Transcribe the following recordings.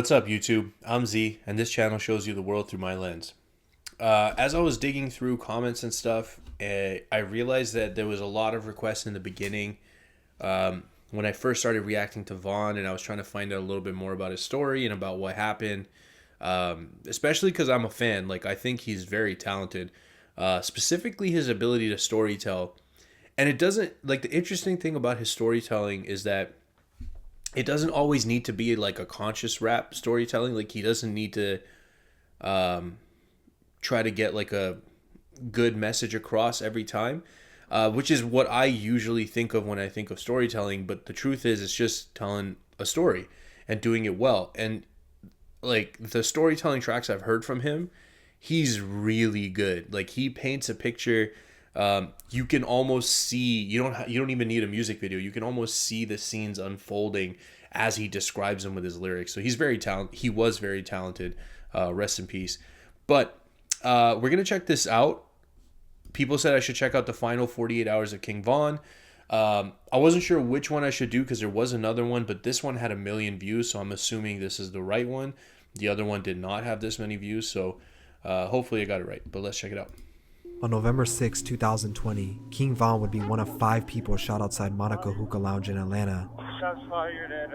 What's up, YouTube? I'm Z, and this channel shows you the world through my lens. As I was digging through comments and stuff, I realized that there was a lot of requests in the beginning when I first started reacting to Vaughn, and I was trying to find out a little bit more about his story and about what happened, especially because I'm a fan. Like, I think he's very talented, specifically his ability to storytell. And it doesn't, like, the interesting thing about his storytelling is that it doesn't always need to be like a conscious rap storytelling. Like, he doesn't need to try to get like a good message across every time, which is what I usually think of when I think of storytelling. But the truth is, it's just telling a story and doing it well. And like the storytelling tracks I've heard from him, he's really good. Like, he paints a picture. You can almost see, you don't even need a music video. You can almost see the scenes unfolding as he describes them with his lyrics. So he's very talented. He was very talented. Rest in peace. But we're going to check this out. People said I should check out the final 48 hours of King Von. I wasn't sure which one I should do because there was another one, but this one had 1 million views. So I'm assuming this is the right one. The other one did not have this many views. So hopefully I got it right, but let's check it out. On November 6, 2020, King Von would be one of 5 people shot outside Monaco Hookah Lounge in Atlanta. Shots fired at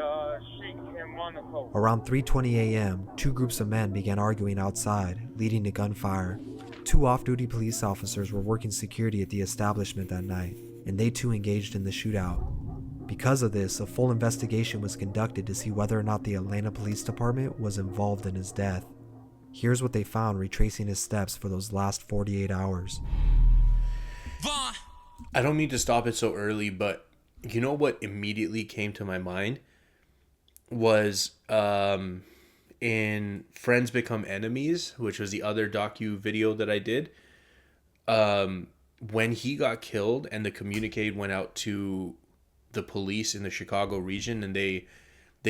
Sheik in Monaco. Around 3:20 a.m., 2 groups of men began arguing outside, leading to gunfire. 2 off-duty police officers were working security at the establishment that night, and they too engaged in the shootout. Because of this, a full investigation was conducted to see whether or not the Atlanta Police Department was involved in his death. Here's what they found retracing his steps for those last 48 hours. I don't mean to stop it so early, but you know what immediately came to my mind was in Friends Become Enemies, which was the other docu video that I did. When he got killed and the communique went out to the police in the Chicago region, and they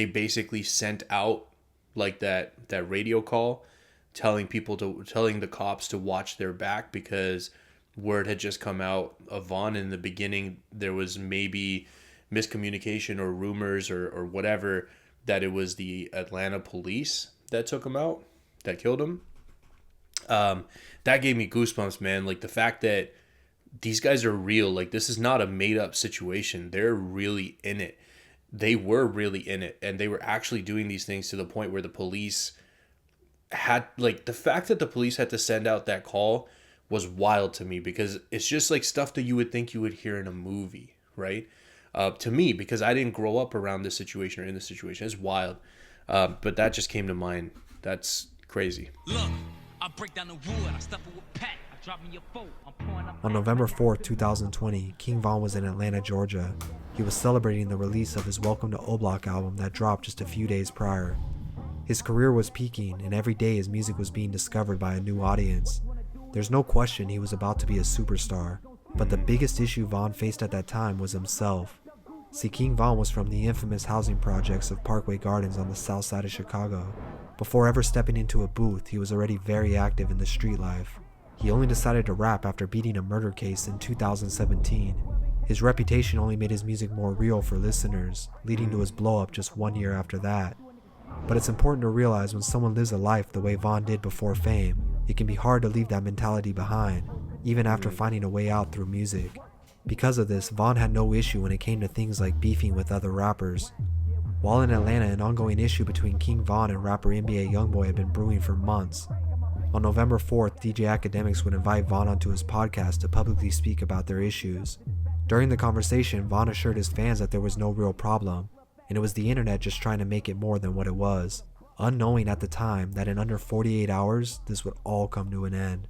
basically sent out like that radio call telling the cops to watch their back because word had just come out of Vaughn. In the beginning, there was maybe miscommunication or rumors or whatever that it was the Atlanta police that took him out, that killed him. That gave me goosebumps, man. Like, the fact that these guys are real. Like, this is not a made up situation. They're really in it. They were really in it, and they were actually doing these things to the point where the police had, like, the fact that the police had to send out that call was wild to me, because it's just like stuff that you would think you would hear in a movie, right? To me, because I didn't grow up around this situation or in this situation. It's wild. But that just came to mind. That's crazy. Look, I break down the wood, I step with Pat, I drop me your boat, I'm pouring up. On November 4, 2020, King Von was in Atlanta, Georgia. He was celebrating the release of his Welcome to O-Block album that dropped just a few days prior. His career was peaking, and every day his music was being discovered by a new audience. There's no question he was about to be a superstar, but the biggest issue Von faced at that time was himself. See, King Von was from the infamous housing projects of Parkway Gardens on the south side of Chicago. Before ever stepping into a booth, he was already very active in the street life. He only decided to rap after beating a murder case in 2017. His reputation only made his music more real for listeners, leading to his blow-up just 1 year after that. But it's important to realize when someone lives a life the way Von did before fame, it can be hard to leave that mentality behind, even after finding a way out through music. Because of this, Von had no issue when it came to things like beefing with other rappers. While in Atlanta, an ongoing issue between King Von and rapper NBA Youngboy had been brewing for months. On November 4th, DJ Academics would invite Von onto his podcast to publicly speak about their issues. During the conversation, Von assured his fans that there was no real problem, and it was the internet just trying to make it more than what it was, unknowing at the time that in under 48 hours, this would all come to an end.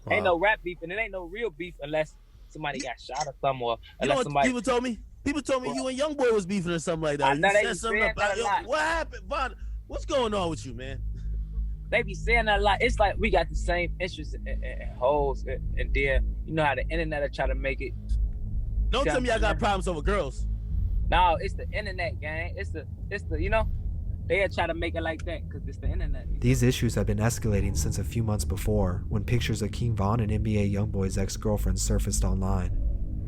Wow. Ain't no rap beef, and it ain't no real beef unless somebody got shot or something, or You know unless what somebody. people told me? People told me you and Youngboy was beefing or something like that. know You they said be something saying about that a lot. what happened, Von? What's going on with you, man? They be saying that a lot. It's like we got the same interests and holes, and then you know how the internet will try to make it. Don't tell me I got problems over girls. No, it's the internet, gang. It's the you know, they'll try to make it like that because it's the internet. These issues had been escalating since a few months before, when pictures of King Von and NBA Youngboy's ex-girlfriend surfaced online.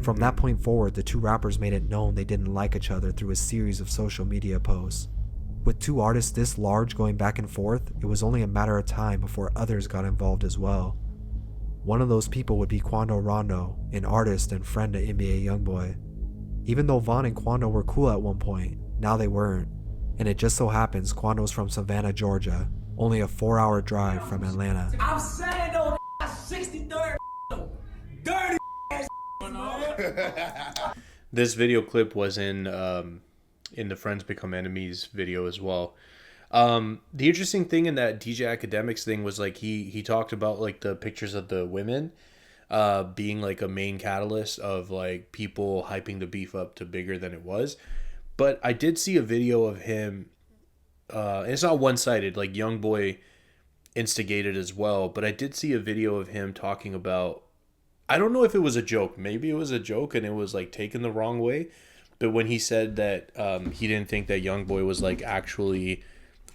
From that point forward, the two rappers made it known they didn't like each other through a series of social media posts. With two artists this large going back and forth, it was only a matter of time before others got involved as well. One of those people would be Quando Rondo, an artist and friend to NBA Youngboy. Even though Von and Quando were cool at one point, now they weren't. And it just so happens Quando's from Savannah, Georgia, only a 4-hour drive from Atlanta. I'm saying though, 63rd dirty ass. This video clip was in the Friends Become Enemies video as well. The interesting thing in that DJ Academics thing was like he talked about like the pictures of the women being like a main catalyst of like people hyping the beef up to bigger than it was. But I did see a video of him, and it's not one-sided, like Youngboy instigated as well, but I did see a video of him talking about, I don't know if it was a joke, maybe it was a joke and it was like taken the wrong way, but when he said that he didn't think that Youngboy was like actually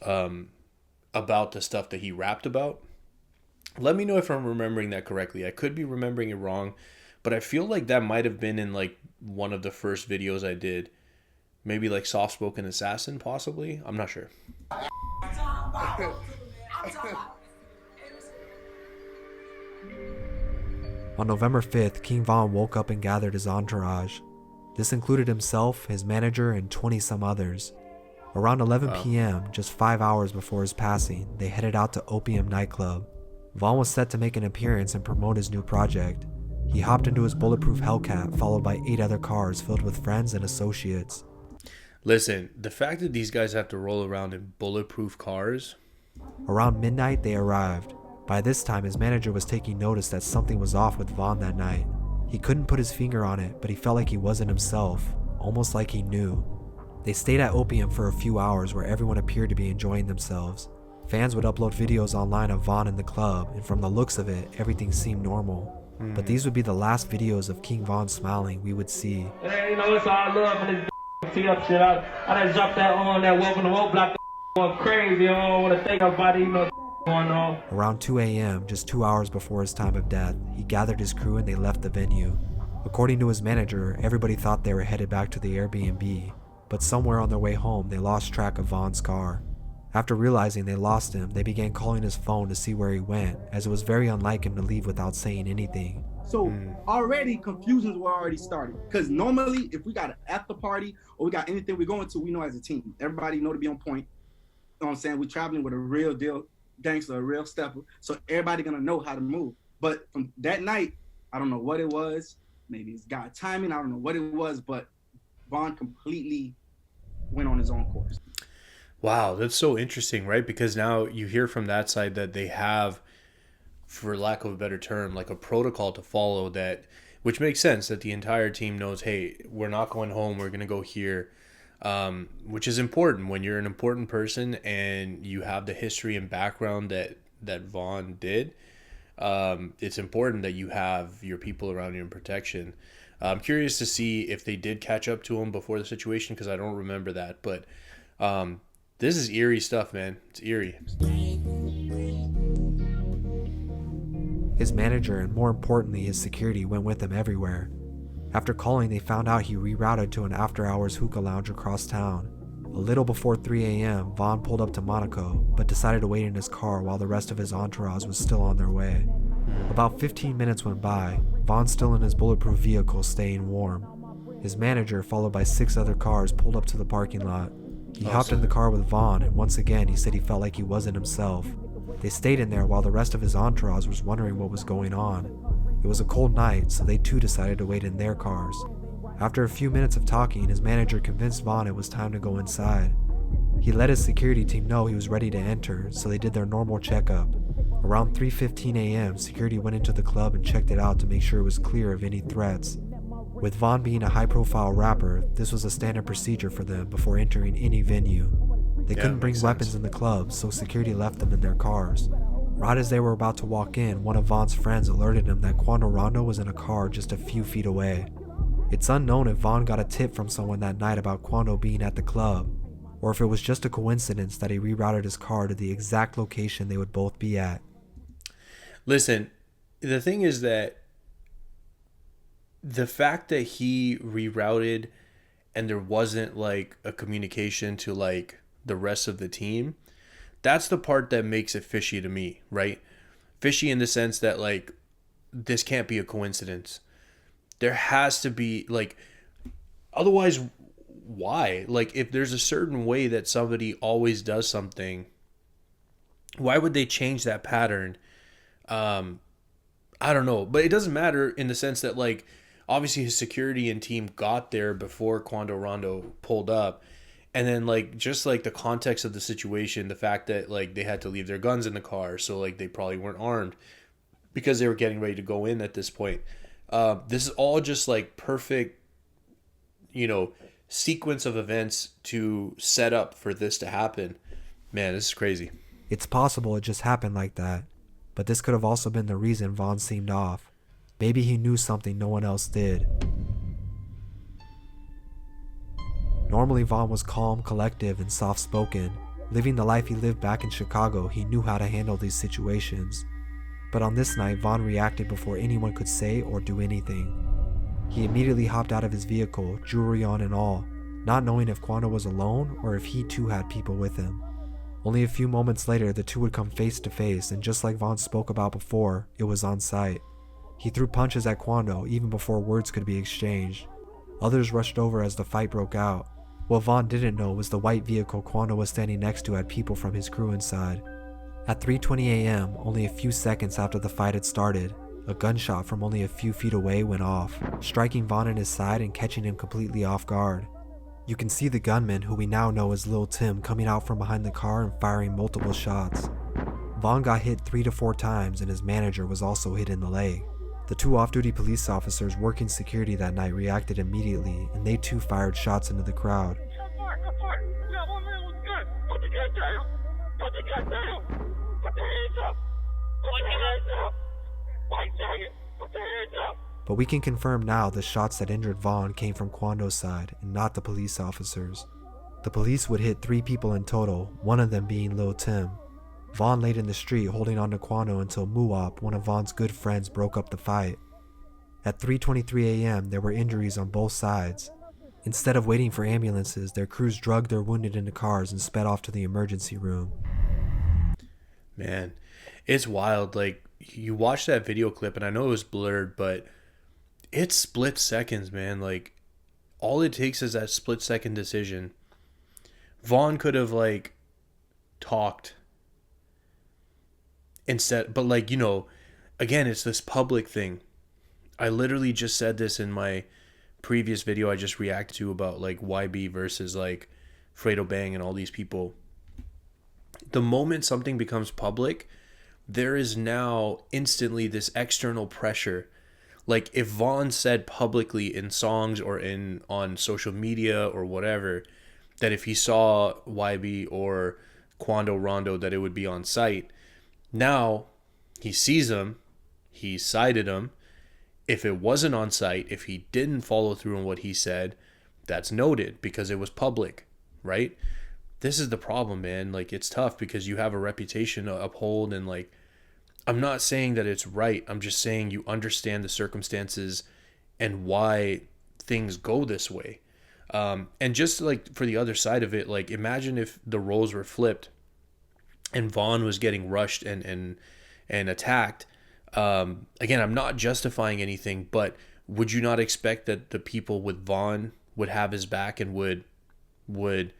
about the stuff that he rapped about. Let me know if I'm remembering that correctly. I could be remembering it wrong, but I feel like that might have been in like one of the first videos I did. Maybe like Soft Spoken Assassin, possibly. I'm not sure. On November 5th, King Von woke up and gathered his entourage. This included himself, his manager, and 20 some others. Around 11 p.m., just 5 hours before his passing, they headed out to Opium nightclub. Von was set to make an appearance and promote his new project. He hopped into his bulletproof Hellcat, followed by 8 other cars filled with friends and associates. Listen, the fact that these guys have to roll around in bulletproof cars. Around midnight, they arrived. By this time, his manager was taking notice that something was off with Von that night. He couldn't put his finger on it, but he felt like he wasn't himself, almost like he knew. They stayed at Opium for a few hours where everyone appeared to be enjoying themselves. Fans would upload videos online of Von in the club, and from the looks of it, everything seemed normal. But these would be the last videos of King Von smiling we would see. Hey, you know, it's all love in this tee up shit. I done dropped that on that welcome to roadblock going crazy. I don't want to think about it, you know, going on. Around 2 a.m., just 2 hours before his time of death, he gathered his crew and they left the venue. According to his manager, everybody thought they were headed back to the Airbnb, but somewhere on their way home, they lost track of Von's car. After realizing they lost him, they began calling his phone to see where he went, as it was very unlike him to leave without saying anything. So already confusions were already started. Because normally, if we got an after party or we got anything we're going to, we know as a team. Everybody know to be on point. You know what I'm saying? We're traveling with a real deal gangster, a real stepper. So everybody gonna know how to move. But from that night, I don't know what it was. Maybe it's God timing. I don't know what it was, but Von completely went on his own course. Wow, that's so interesting, right? Because now you hear from that side that they have, for lack of a better term, like a protocol to follow, that, which makes sense, that the entire team knows, hey, we're not going home, we're going to go here, which is important when you're an important person and you have the history and background that Von did. It's important that you have your people around you in protection. I'm curious to see if they did catch up to him before the situation, because I don't remember that, but this is eerie stuff, man. It's eerie. His manager and more importantly his security went with him everywhere. After calling, they found out he rerouted to an after-hours hookah lounge across town. A little before 3 a.m., Von pulled up to Monaco, but decided to wait in his car while the rest of his entourage was still on their way. About 15 minutes went by, Von still in his bulletproof vehicle staying warm. His manager, followed by 6 other cars, pulled up to the parking lot. He hopped in the car with Von, and once again he said he felt like he wasn't himself. They stayed in there while the rest of his entourage was wondering what was going on. It was a cold night, so they too decided to wait in their cars. After a few minutes of talking, his manager convinced Von it was time to go inside. He let his security team know he was ready to enter, so they did their normal checkup. Around 3:15 a.m., security went into the club and checked it out to make sure it was clear of any threats. With Von being a high-profile rapper, this was a standard procedure for them before entering any venue. They couldn't bring weapons in the club, so security left them in their cars. Right as they were about to walk in, one of Von's friends alerted him that Quando Rondo was in a car just a few feet away. It's unknown if Von got a tip from someone that night about Quando being at the club, or if it was just a coincidence that he rerouted his car to the exact location they would both be at. Listen, the thing is that the fact that he rerouted and there wasn't like a communication to like the rest of the team, that's the part that makes it fishy to me, right? Fishy in the sense that, like, this can't be a coincidence. There has to be, like, otherwise, why? Like, if there's a certain way that somebody always does something, why would they change that pattern? I don't know, but it doesn't matter in the sense that, like, obviously his security and team got there before Quando Rondo pulled up. And then, like, just, like, the context of the situation, the fact that, like, they had to leave their guns in the car, so, like, they probably weren't armed because they were getting ready to go in at this point. This is all just, like, perfect, you know, sequence of events to set up for this to happen. Man, this is crazy. It's possible it just happened like that, but this could have also been the reason Vaughn seemed off. Maybe he knew something no one else did. Normally, Vaughn was calm, collective, and soft-spoken. Living the life he lived back in Chicago, he knew how to handle these situations. But on this night, Vaughn reacted before anyone could say or do anything. He immediately hopped out of his vehicle, jewelry on and all, not knowing if Quando was alone or if he too had people with him. Only a few moments later, the two would come face to face, and just like Vaughn spoke about before, it was on sight. He threw punches at Quando even before words could be exchanged. Others rushed over as the fight broke out. What Vaughn didn't know was the white vehicle Quando was standing next to had people from his crew inside. At 3:20 a.m., only a few seconds after the fight had started, a gunshot from only a few feet away went off, striking Vaughn in his side and catching him completely off guard. You can see the gunman, who we now know as Lil Tim, coming out from behind the car and firing multiple shots. Vaughn got hit 3 to 4 times, and his manager was also hit in the leg. The 2 off-duty police officers working security that night reacted immediately, and they too fired shots into the crowd. But we can confirm now the shots that injured Vaughn came from Quando's side and not the police officers. The police would hit 3 people in total, one of them being Lil Tim. Vaughn laid in the street holding on to Quando until Muwop, one of Vaughn's good friends, broke up the fight. At 3:23 a.m., there were injuries on both sides. Instead of waiting for ambulances, their crews drugged their wounded into cars and sped off to the emergency room. Man, it's wild. Like, you watch that video clip, and I know it was blurred, but it's split seconds, man. Like, all it takes is that split second decision. Vaughn could have, like, talked instead, but, like, you know, again, it's this public thing. I literally just said this in my previous video I just reacted to about, like, YB versus, like, Fredo Bang and all these people. The moment something becomes public, there is now instantly this external pressure. Like, if Vaughn said publicly in songs or on social media or whatever that if he saw YB or Quando Rondo that it would be on site, now he sees him, he cited him. If it wasn't on site, if he didn't follow through on what he said, that's noted because it was public, right? This is the problem, man. Like, it's tough because you have a reputation to uphold, and, like, I'm not saying that it's right. I'm just saying you understand the circumstances and why things go this way. And just, like, for the other side of it, like, imagine if the roles were flipped and Vaughn was getting rushed and attacked. Again, I'm not justifying anything, but would you not expect that the people with Vaughn would have his back and would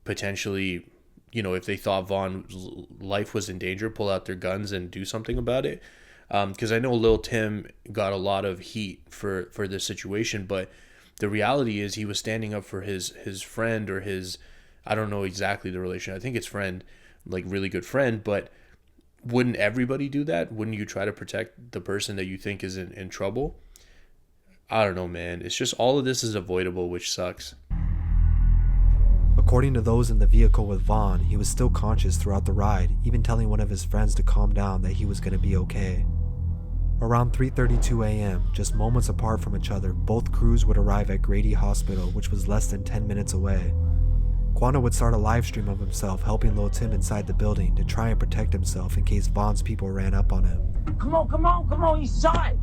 potentially, you know, if they thought Vaughn's life was in danger, pull out their guns and do something about it? Because I know Lil Tim got a lot of heat for this situation, but the reality is he was standing up for his friend or his, I don't know exactly the relation. I think it's friend, like, really good friend, but wouldn't everybody do that? Wouldn't you try to protect the person that you think is in trouble? I don't know, man. It's just all of this is avoidable, which sucks. According to those in the vehicle with Vaughn, he was still conscious throughout the ride, even telling one of his friends to calm down that he was going to be okay. Around 3:32 a.m., just moments apart from each other, both crews would arrive at Grady Hospital, which was less than 10 minutes away. Quando would start a live stream of himself helping Lil Tim inside the building to try and protect himself in case Vaughn's people ran up on him. Come on, he's shot.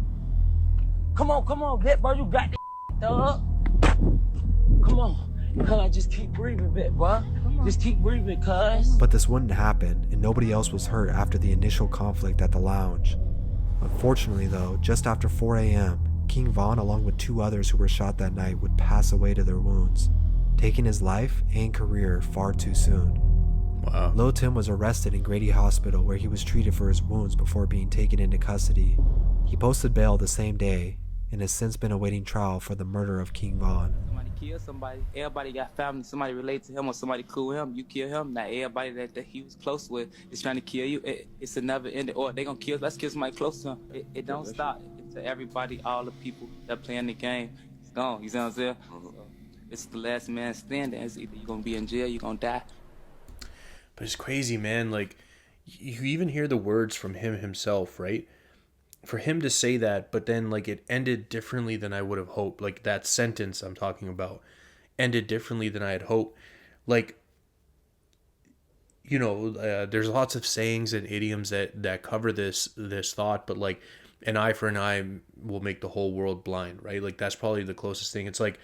Come on, bit bro, you got this up. Come on, cuz I just keep breathing, bit, bro. Come Just keep breathing, cuz. But this wouldn't happen, and nobody else was hurt after the initial conflict at the lounge. Unfortunately though, just after 4 a.m., King Von, along with 2 others who were shot that night, would pass away to their wounds, taking his life and career far too soon. Wow. Lil Tim was arrested in Grady Hospital where he was treated for his wounds before being taken into custody. He posted bail the same day and has since been awaiting trial for the murder of King Von. Somebody kill somebody. Everybody got family. Somebody relate to him or somebody cool with him. You kill him. Now everybody that he was close with is trying to kill you. It's a never ending. Or they gonna kill. Let's kill somebody close to him. It don't stop. To everybody, all the people that playing the game, it's gone. You see what I'm saying? So it's the last man standing. It's either you're gonna be in jail, you're gonna die. But it's crazy, man. Like, you even hear the words from him himself, right? For him to say that, but then, like, it ended differently than I would have hoped. Like, that sentence I'm talking about ended differently than I had hoped. Like, you know, there's lots of sayings and idioms that cover this thought, but, like, an eye for an eye will make the whole world blind, right? Like, that's probably the closest thing. It's like,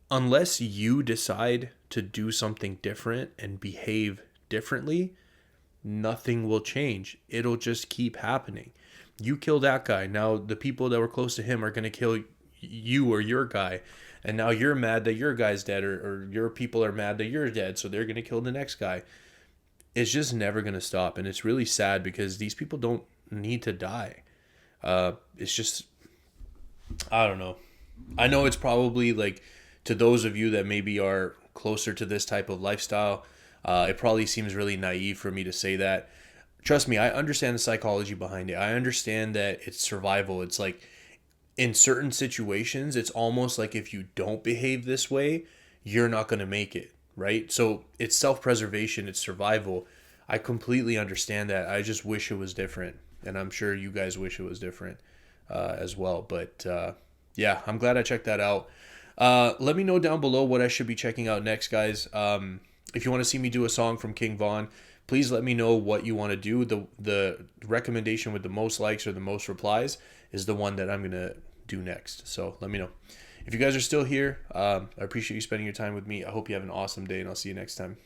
unless you decide to do something different and behave differently, nothing will change. It'll just keep happening. You kill that guy. Now the people that were close to him are going to kill you or your guy. And now you're mad that your guy's dead, or your people are mad that you're dead, so they're going to kill the next guy. It's just never going to stop. And it's really sad because these people don't need to die. It's just, I don't know. I know it's probably, like, to those of you that maybe are closer to this type of lifestyle, it probably seems really naive for me to say that. Trust me, I understand the psychology behind it. I understand that it's survival. It's like, in certain situations, it's almost like if you don't behave this way, you're not going to make it, right? So it's self-preservation, it's survival. I completely understand that. I just wish it was different. And I'm sure you guys wish it was different as well. But yeah, I'm glad I checked that out. Let me know down below what I should be checking out next, guys. If you want to see me do a song from King Von, please let me know what you want to do. The recommendation with the most likes or the most replies is the one that I'm going to do next. So let me know. If you guys are still here, I appreciate you spending your time with me. I hope you have an awesome day, and I'll see you next time.